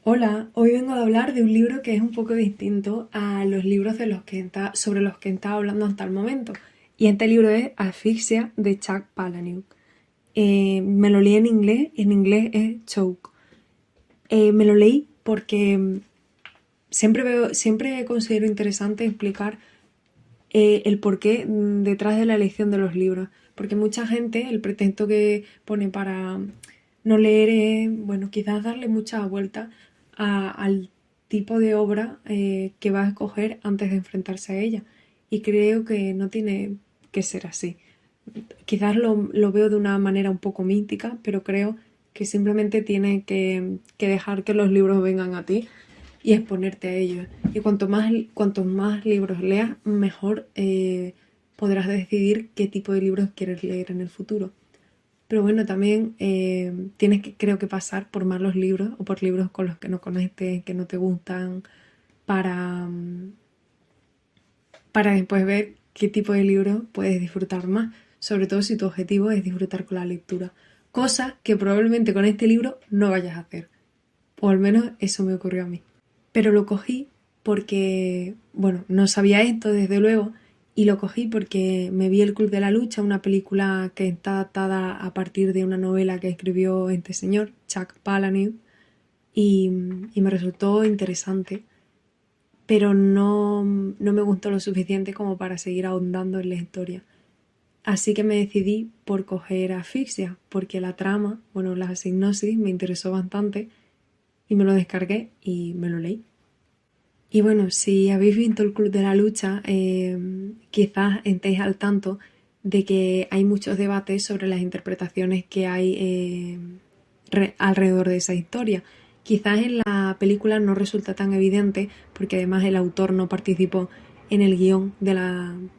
Hola, hoy vengo a hablar de un libro que es un poco distinto a los libros sobre los que he estado hablando hasta el momento. Y este libro es Asfixia de Chuck Palahniuk. Me lo leí en inglés es Choke. Me lo leí porque siempre considero interesante explicar el porqué detrás de la elección de los libros. Porque mucha gente, el pretexto que pone para no leer es, bueno, quizás darle muchas vueltas al tipo de obra que va a escoger antes de enfrentarse a ella. Y creo que no tiene que ser así. Quizás lo veo de una manera un poco mística, pero creo que simplemente tienes que dejar que los libros vengan a ti y exponerte a ellos. Y cuantos más libros leas, mejor podrás decidir qué tipo de libros quieres leer en el futuro. Pero bueno, también tienes que, creo que pasar por malos libros o por libros con los que no conectes, que no te gustan, para, para después ver qué tipo de libro puedes disfrutar más, sobre todo si tu objetivo es disfrutar con la lectura. Cosa que probablemente con este libro no vayas a hacer, o al menos eso me ocurrió a mí. Pero lo cogí porque, bueno, no sabía esto desde luego, y lo cogí porque me vi El Club de la Lucha, una película que está adaptada a partir de una novela que escribió este señor, Chuck Palahniuk, y, y me resultó interesante, pero no me gustó lo suficiente como para seguir ahondando en la historia. Así que me decidí por coger Asfixia, porque la trama, bueno, la sinopsis me interesó bastante y me lo descargué y me lo leí. Y bueno, si habéis visto el Club de la Lucha, quizás estéis al tanto de que hay muchos debates sobre las interpretaciones que hay alrededor de esa historia. Quizás en la película no resulta tan evidente porque además el autor no participó en el guión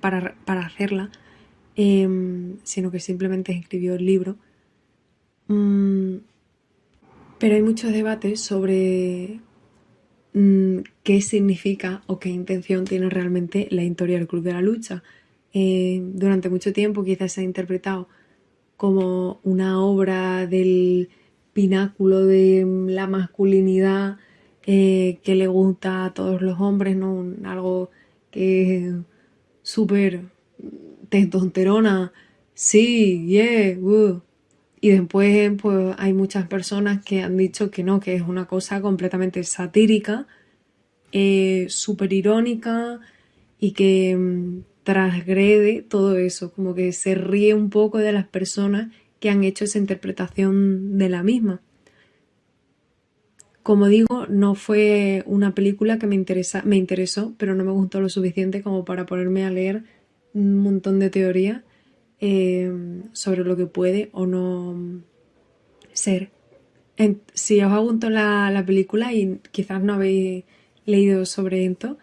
para hacerla, sino que simplemente escribió el libro. Mm, pero hay muchos debates sobre qué significa o qué intención tiene realmente la historia del Club de la Lucha. Durante mucho tiempo quizás se ha interpretado como una obra del pináculo de la masculinidad que le gusta a todos los hombres, ¿no? Algo que es súper testosterona, sí, yeah, Y después pues hay muchas personas que han dicho que no, que es una cosa completamente satírica, súper irónica y que transgrede todo eso, como que se ríe un poco de las personas que han hecho esa interpretación de la misma. Como digo, no fue una película que me interesó, pero no me gustó lo suficiente como para ponerme a leer un montón de teorías sobre lo que puede o no ser. Si os ha gustado la película y quizás no habéis leído sobre esto,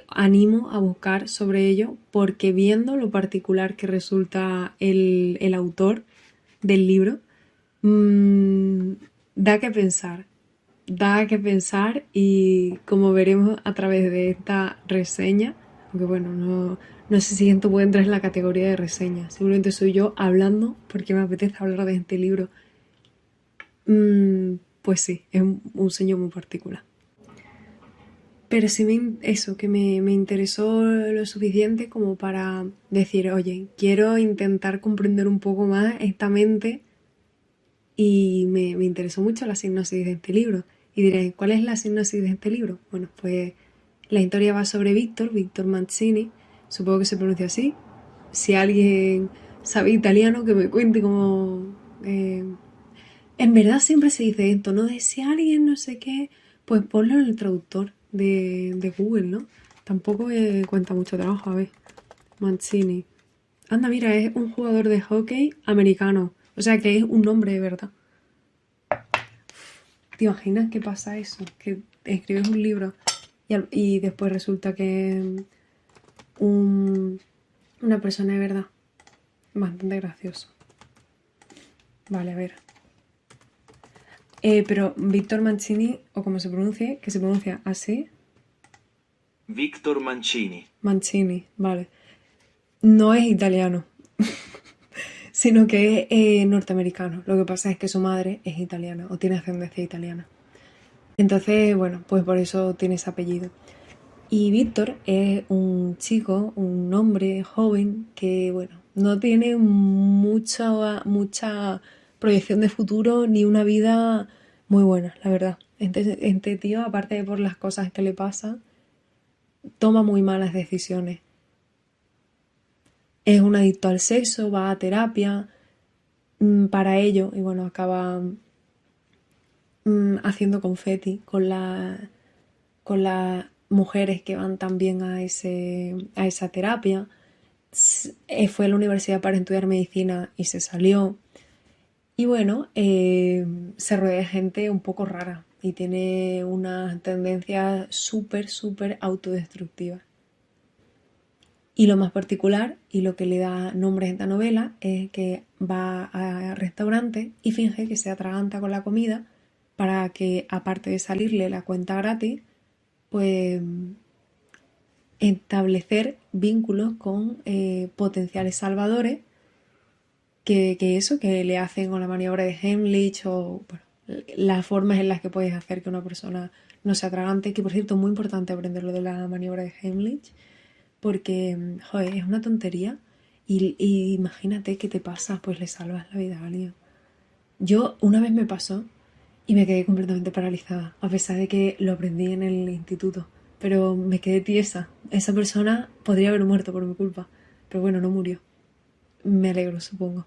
animo a buscar sobre ello porque viendo lo particular que resulta el autor del libro, mmm, da que pensar. Da que pensar y como veremos a través de esta reseña, aunque bueno, no sé si esto puede entrar en la categoría de reseña, simplemente soy yo hablando porque me apetece hablar de este libro. Pues sí, es un sello muy particular. Pero sí eso, que me interesó lo suficiente como para decir, oye, quiero intentar comprender un poco más esta mente y me interesó mucho la sinopsis de este libro. Y diréis, ¿cuál es la sinopsis de este libro? Bueno, pues la historia va sobre Víctor Mancini, supongo que se pronuncia así. Si alguien sabe italiano, que me cuente cómo... en verdad siempre se dice esto, ¿no? De si alguien no sé qué, pues ponlo en el traductor de Google, ¿no? Tampoco cuenta mucho trabajo, a ver. Mancini. Anda, mira, es un jugador de hockey americano. O sea que es un nombre de verdad. ¿Te imaginas qué pasa eso? Que escribes un libro y después resulta que un, una persona de verdad. Bastante gracioso. Vale, a ver. Pero Víctor Mancini, o como se pronuncie, que se pronuncia así. Victor Mancini. Mancini, vale. No es italiano, sino que es norteamericano. Lo que pasa es que su madre es italiana o tiene ascendencia italiana. Entonces, bueno, pues por eso tiene ese apellido. Y Víctor es un chico, un hombre joven que, bueno, no tiene mucha proyección de futuro ni una vida muy buena, la verdad. Este tío, aparte de por las cosas que le pasan, toma muy malas decisiones. Es un adicto al sexo, va a terapia para ello y bueno, acaba haciendo confeti con las mujeres que van también a esa terapia. Fue a la universidad para estudiar medicina y se salió. Y bueno, se rodea de gente un poco rara y tiene unas tendencias súper autodestructivas. Y lo más particular y lo que le da nombre a esta novela es que va a restaurantes y finge que se atraganta con la comida para que, aparte de salirle la cuenta gratis, pues establecer vínculos con potenciales salvadores que le hacen con la maniobra de Heimlich o bueno, las formas en las que puedes hacer que una persona no se atragante, que por cierto es muy importante aprender lo de la maniobra de Heimlich, porque, joder, es una tontería y imagínate que te pasa, pues le salvas la vida a alguien. Yo una vez me pasó y me quedé completamente paralizada, a pesar de que lo aprendí en el instituto, pero me quedé tiesa. Esa persona podría haber muerto por mi culpa, pero bueno, no murió. Me alegro, supongo.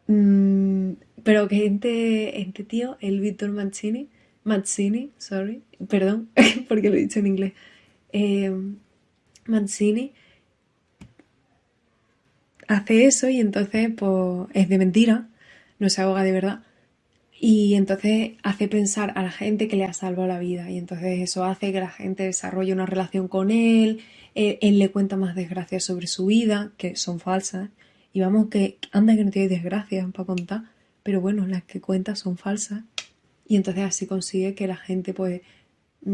Mm, pero que este tío, el Víctor Mancini, sorry, perdón, porque lo he dicho en inglés, eh, Mancini hace eso y entonces pues es de mentira, no se ahoga de verdad. Y entonces hace pensar a la gente que le ha salvado la vida y entonces eso hace que la gente desarrolle una relación con él, él le cuenta más desgracias sobre su vida, que son falsas, y vamos que anda que no tiene desgracias para contar, pero bueno, las que cuenta son falsas y entonces así consigue que la gente pues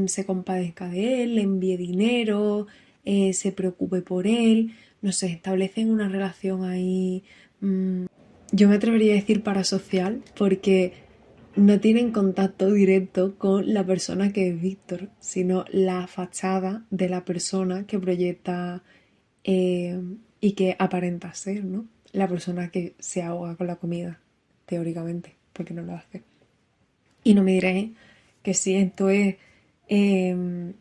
se compadezca de él, le envíe dinero, se preocupe por él, no sé, establecen una relación ahí, yo me atrevería a decir parasocial, porque no tienen contacto directo con la persona que es Víctor, sino la fachada de la persona que proyecta eh, y que aparenta ser, ¿no? La persona que se ahoga con la comida, teóricamente, porque no lo hace. Y no me diréis que si esto es eh,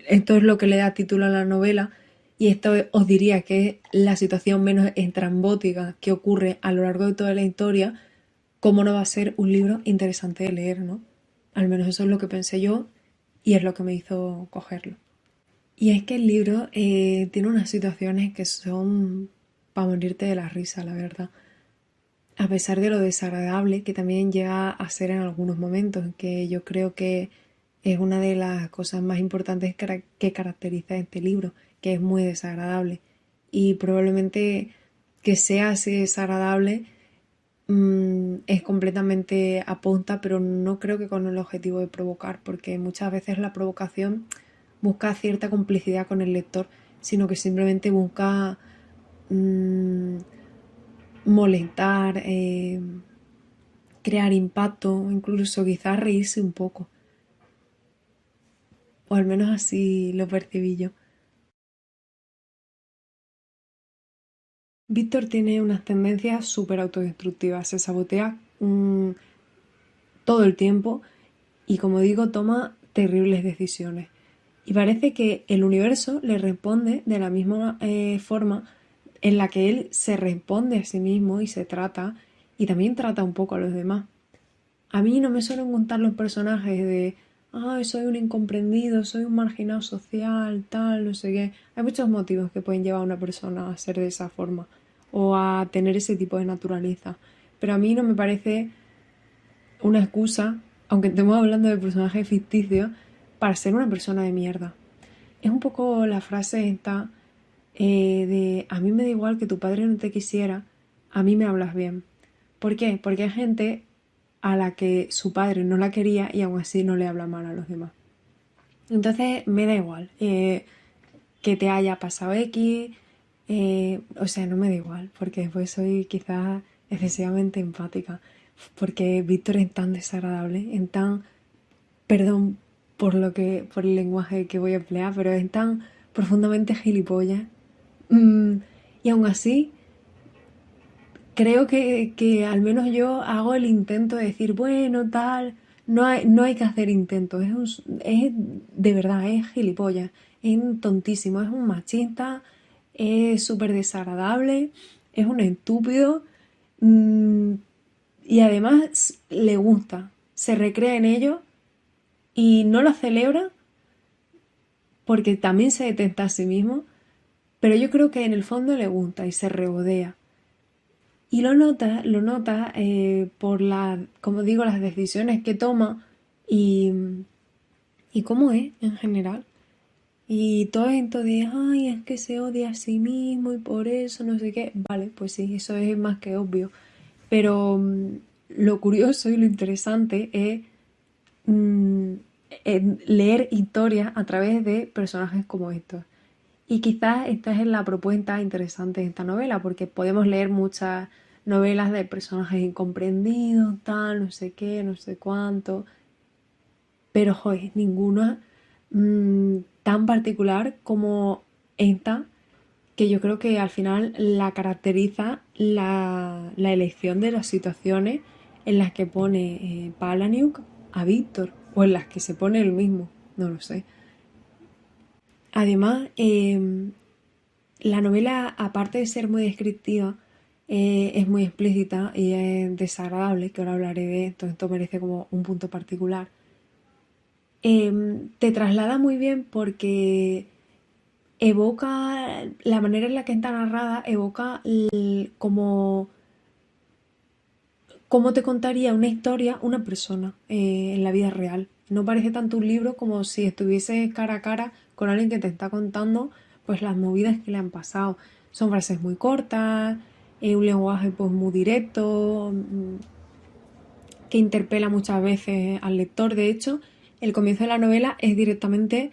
esto es lo que le da título a la novela y esto os diría que es la situación menos estrambótica que ocurre a lo largo de toda la historia, ¿cómo no va a ser un libro interesante de leer, no? Al menos eso es lo que pensé yo y es lo que me hizo cogerlo. Y es que el libro tiene unas situaciones que son para morirte de la risa, la verdad. A pesar de lo desagradable que también llega a ser en algunos momentos, que yo creo que es una de las cosas más importantes que caracteriza este libro, que es muy desagradable. Y probablemente que sea así desagradable es completamente apunta, pero no creo que con el objetivo de provocar, porque muchas veces la provocación busca cierta complicidad con el lector, sino que simplemente busca mmm, molestar, crear impacto, incluso quizás reírse un poco, o al menos así lo percibí yo. Víctor tiene unas tendencias súper autodestructivas, se sabotea todo el tiempo y como digo toma terribles decisiones. Y parece que el universo le responde de la misma forma en la que él se responde a sí mismo y se trata y también trata un poco a los demás. A mí no me suelen gustar los personajes de, ay, soy un incomprendido, soy un marginado social, tal, no sé qué. Hay muchos motivos que pueden llevar a una persona a ser de esa forma o a tener ese tipo de naturaleza. Pero a mí no me parece una excusa, aunque estemos hablando de personajes ficticios, para ser una persona de mierda. Es un poco la frase esta de a mí me da igual que tu padre no te quisiera, a mí me hablas bien. ¿Por qué? Porque hay gente a la que su padre no la quería y aún así no le habla mal a los demás. Entonces me da igual que te haya pasado X, o sea, no me da igual, porque después soy quizás excesivamente empática. porque Víctor es tan desagradable, en tan, perdón por el lenguaje que voy a emplear, pero es tan profundamente gilipollas. Mm, y aún así, creo que al menos yo hago el intento de decir, bueno, tal, no hay que hacer intentos, es de verdad, es gilipollas, es un tontísimo, es un machista, es súper desagradable, es un estúpido, mm, y además le gusta, se recrea en ello y no lo celebra porque también se detesta a sí mismo, pero yo creo que en el fondo le gusta y se regodea. Y lo nota por como digo, las decisiones que toma y, y cómo es en general. Y todo esto de, ay, es que se odia a sí mismo y por eso no sé qué. Vale, pues sí, eso es más que obvio. Pero lo curioso y lo interesante es mm, leer historias a través de personajes como estos. Y quizás esta es la propuesta interesante de esta novela, porque podemos leer muchas novelas de personajes incomprendidos, tal, no sé qué, no sé cuánto, pero joder, ninguna tan particular como esta, que yo creo que al final la caracteriza la elección de las situaciones en las que pone Palahniuk a Víctor, o en las que se pone él mismo, no lo sé. Además, la novela, aparte de ser muy descriptiva, es muy explícita y es desagradable, que ahora hablaré de esto, esto merece como un punto particular. Te traslada muy bien porque evoca, la manera en la que está narrada, evoca como cómo te contaría una historia una persona en la vida real. No parece tanto un libro como si estuviese cara a cara con alguien que te está contando pues las movidas que le han pasado. Son frases muy cortas, un lenguaje pues muy directo, que interpela muchas veces al lector. De hecho, el comienzo de la novela es directamente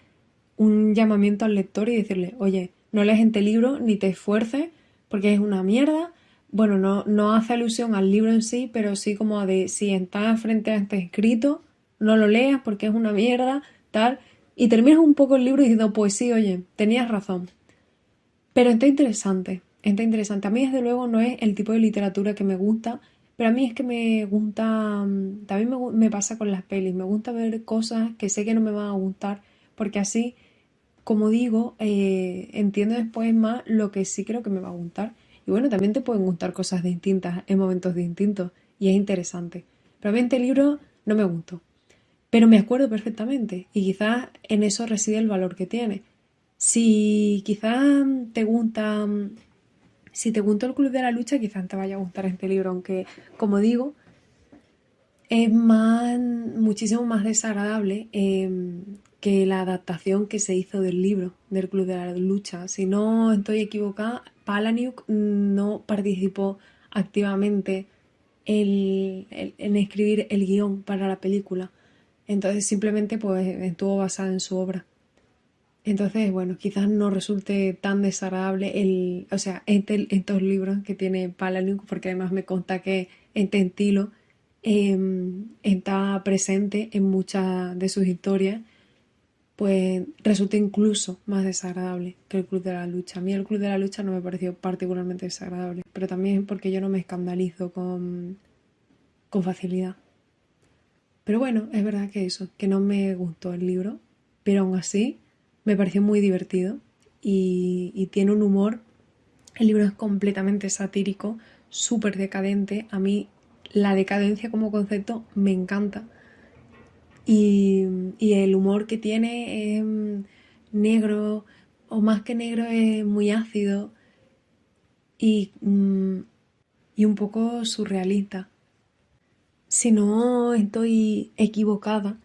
un llamamiento al lector y decirle, oye, no lees este libro ni te esfuerces porque es una mierda. Bueno, no hace alusión al libro en sí, pero sí como de si estás frente a este escrito, no lo leas porque es una mierda, tal. Y terminas un poco el libro diciendo, pues sí, oye, tenías razón. Pero está interesante, está interesante. A mí desde luego no es el tipo de literatura que me gusta, pero a mí es que me gusta, también me pasa con las pelis, me gusta ver cosas que sé que no me van a gustar, porque así, como digo, entiendo después más lo que sí creo que me va a gustar. Y bueno, también te pueden gustar cosas distintas en momentos distintos, y es interesante. Pero a mí este libro no me gustó, pero me acuerdo perfectamente, y quizás en eso reside el valor que tiene. Si quizás te gusta, si te gustó el Club de la Lucha, quizás te vaya a gustar este libro, aunque, como digo, es muchísimo más desagradable que la adaptación que se hizo del libro del Club de la Lucha. Si no estoy equivocada, Palahniuk no participó activamente en escribir el guión para la película. Entonces simplemente pues estuvo basada en su obra. Entonces, bueno, quizás no resulte tan desagradable o sea, estos libros que tiene Palahniuk, porque además me consta que este estilo está presente en muchas de sus historias, pues resulta incluso más desagradable que el Club de la Lucha. A mí el Club de la Lucha no me pareció particularmente desagradable, pero también porque yo no me escandalizo con facilidad. Pero bueno, es verdad que eso, que no me gustó el libro, pero aún así me pareció muy divertido y tiene un humor. El libro es completamente satírico, súper decadente. A mí la decadencia como concepto me encanta. Y el humor que tiene es negro, o más que negro es muy ácido y y un poco surrealista. Si no estoy equivocada,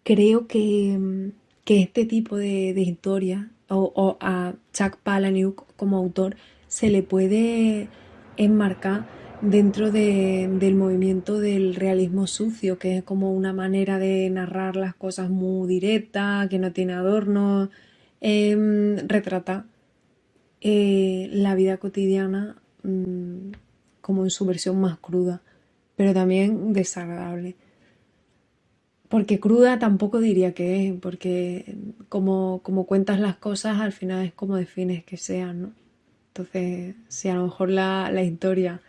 creo que este tipo de historia o a Chuck Palahniuk como autor se le puede enmarcar dentro del movimiento del realismo sucio, que es como una manera de narrar las cosas muy directa, que no tiene adornos, retrata la vida cotidiana como en su versión más cruda. pero también desagradable. Porque cruda tampoco diría que es, porque como cuentas las cosas, al final es como defines que sean, ¿no? Entonces, si a lo mejor la historia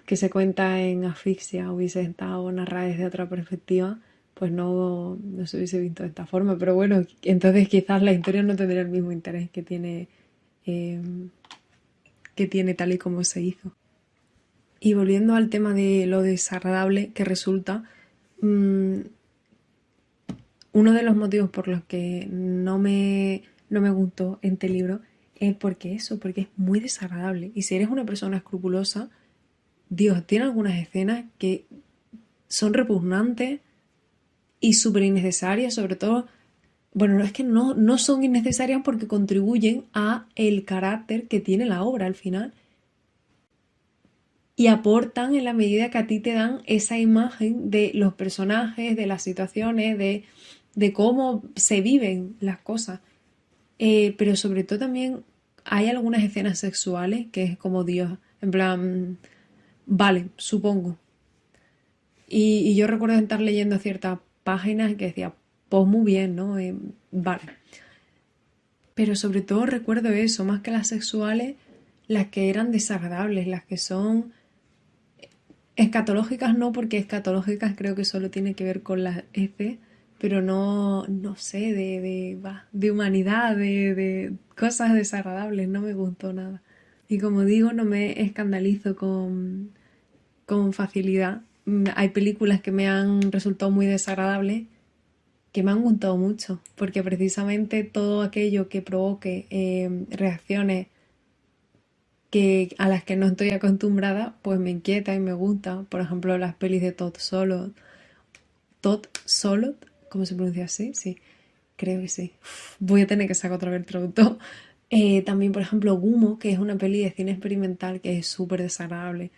que se cuenta en Asfixia hubiese estado narrada desde otra perspectiva, pues no se hubiese visto de esta forma. Pero bueno, entonces quizás la historia no tendría el mismo interés eh, que tiene tal y como se hizo. Y volviendo al tema de lo desagradable que resulta, mmm, uno de los motivos por los que no me gustó este libro es porque es muy desagradable. Y si eres una persona escrupulosa, Dios, tiene algunas escenas que son repugnantes y súper innecesarias, sobre todo, bueno, es que no son innecesarias porque contribuyen a el carácter que tiene la obra al final y aportan en la medida que a ti te dan esa imagen de los personajes, de las situaciones, de cómo se viven las cosas. Pero sobre todo también hay algunas escenas sexuales que es como Dios, en plan, vale, supongo. Y yo recuerdo estar leyendo ciertas páginas que decía, pues muy bien, ¿no? Vale. Pero sobre todo recuerdo eso, más que las sexuales, las que eran desagradables, las que son escatológicas no, porque escatológicas creo que solo tiene que ver con las heces, pero no sé, de humanidad, de cosas desagradables, no me gustó nada. Y como digo, no me escandalizo con facilidad. Hay películas que me han resultado muy desagradables, que me han gustado mucho, porque precisamente todo aquello que provoque reacciones a las que no estoy acostumbrada, pues me inquieta y me gusta. Por ejemplo, las pelis de Todd Solot, ¿cómo se pronuncia así? Sí, creo que sí. Voy a tener que sacar otra vez el traductor. También, por ejemplo, Gumo, que es una peli de cine experimental que es súper desagradable.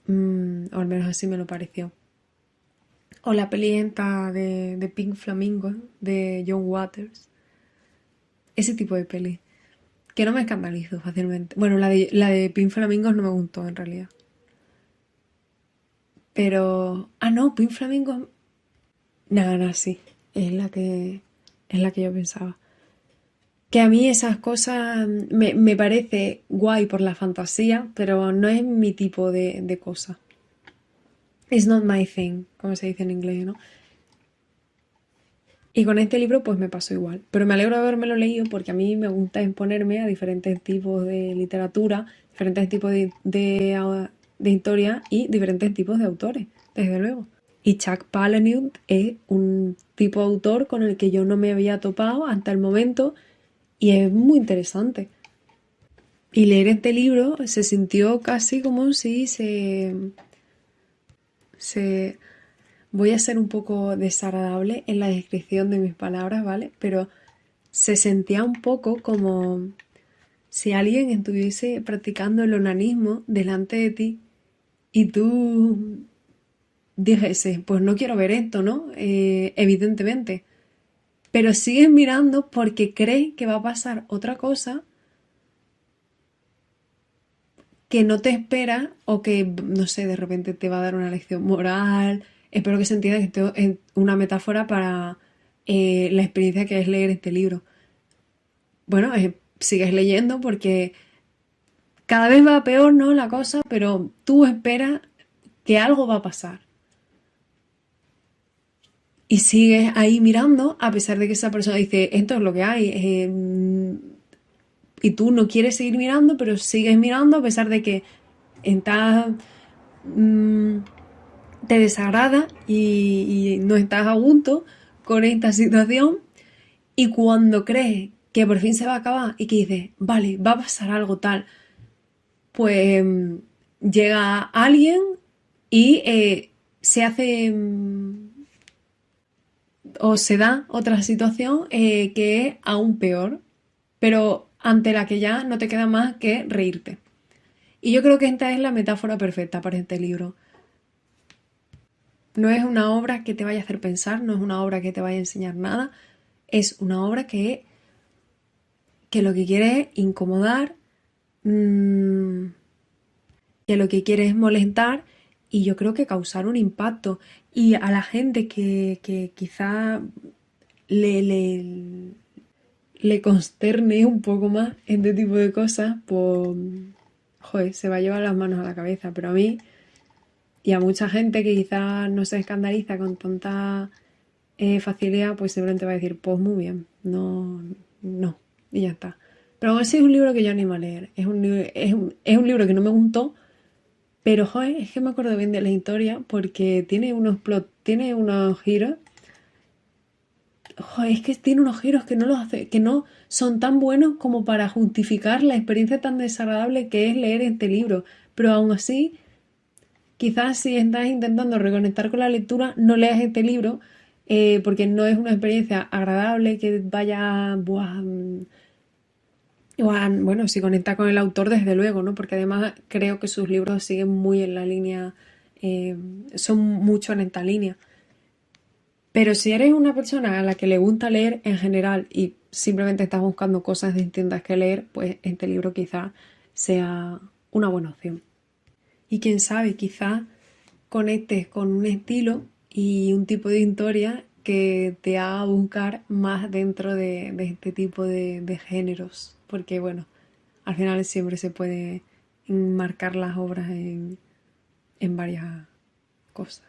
O al menos así me lo pareció. O la peli esta de Pink Flamingo, de John Waters. Ese tipo de peli. Que no me escandalizo fácilmente. Bueno, la de Pink Flamingos no me gustó en realidad. Pero. Ah, no, Pink Flamingos. Nada, sí. Es la que yo pensaba. Que a mí esas cosas me parece guay por la fantasía, pero no es mi tipo de cosa. It's not my thing, como se dice en inglés, ¿no? Y con este libro pues me pasó igual. Pero me alegro de habérmelo leído porque a mí me gusta exponerme a diferentes tipos de literatura, diferentes tipos de historia y diferentes tipos de autores, desde luego. Y Chuck Palahniuk es un tipo de autor con el que yo no me había topado hasta el momento y es muy interesante. Y leer este libro se sintió casi como si se voy a ser un poco desagradable en la descripción de mis palabras, ¿vale? Pero se sentía un poco como si alguien estuviese practicando el onanismo delante de ti y tú dijese, pues no quiero ver esto, ¿no? Evidentemente. Pero sigues mirando porque crees que va a pasar otra cosa que no te espera o que, no sé, de repente te va a dar una lección moral. Espero que se entienda que esto es una metáfora para la experiencia que es leer este libro. Bueno, sigues leyendo porque cada vez va peor, ¿no? La cosa, pero tú esperas que algo va a pasar. Y sigues ahí mirando a pesar de que esa persona dice, esto es lo que hay. Y tú no quieres seguir mirando, pero sigues mirando a pesar de que estás... te desagrada y no estás a gusto con esta situación y cuando crees que por fin se va a acabar y que dices, vale, va a pasar algo tal, pues llega alguien y se hace o se da otra situación que es aún peor, pero ante la que ya no te queda más que reírte. Y yo creo que esta es la metáfora perfecta para este libro. No es una obra que te vaya a hacer pensar, no es una obra que te vaya a enseñar nada, es una obra que lo que quiere es incomodar, que lo que quiere es molestar y yo creo que causar un impacto. Y a la gente que quizá le, le consterne un poco más este tipo de cosas, pues, joder, se va a llevar las manos a la cabeza. Pero a mí y a mucha gente que quizás no se escandaliza con tanta facilidad, pues simplemente va a decir, pues muy bien, no, no, y ya está. Pero aún así es un libro que yo animo a leer. Es un libro que no me gustó, pero joder, es que me acuerdo bien de la historia porque tiene unos giros. Joder, es que tiene unos giros que no los hace, que no son tan buenos como para justificar la experiencia tan desagradable que es leer este libro. Pero aún así, quizás si estás intentando reconectar con la lectura, no leas este libro porque no es una experiencia agradable que vaya, buah, bueno, si conecta con el autor, desde luego, ¿no? Porque además creo que sus libros siguen muy en la línea, son mucho en esta línea. Pero si eres una persona a la que le gusta leer en general y simplemente estás buscando cosas distintas que leer, pues este libro quizá sea una buena opción. Y quién sabe, quizá conectes con un estilo y un tipo de historia que te haga buscar más dentro de este tipo de géneros. Porque bueno, al final siempre se puede enmarcar las obras en varias cosas.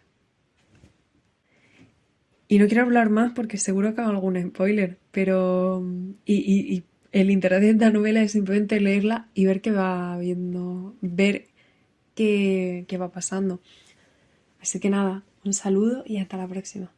Y no quiero hablar más porque seguro que hago algún spoiler, pero y el interés de esta novela es simplemente leerla y ver qué va viendo, ver qué va pasando. Así que nada, un saludo y hasta la próxima.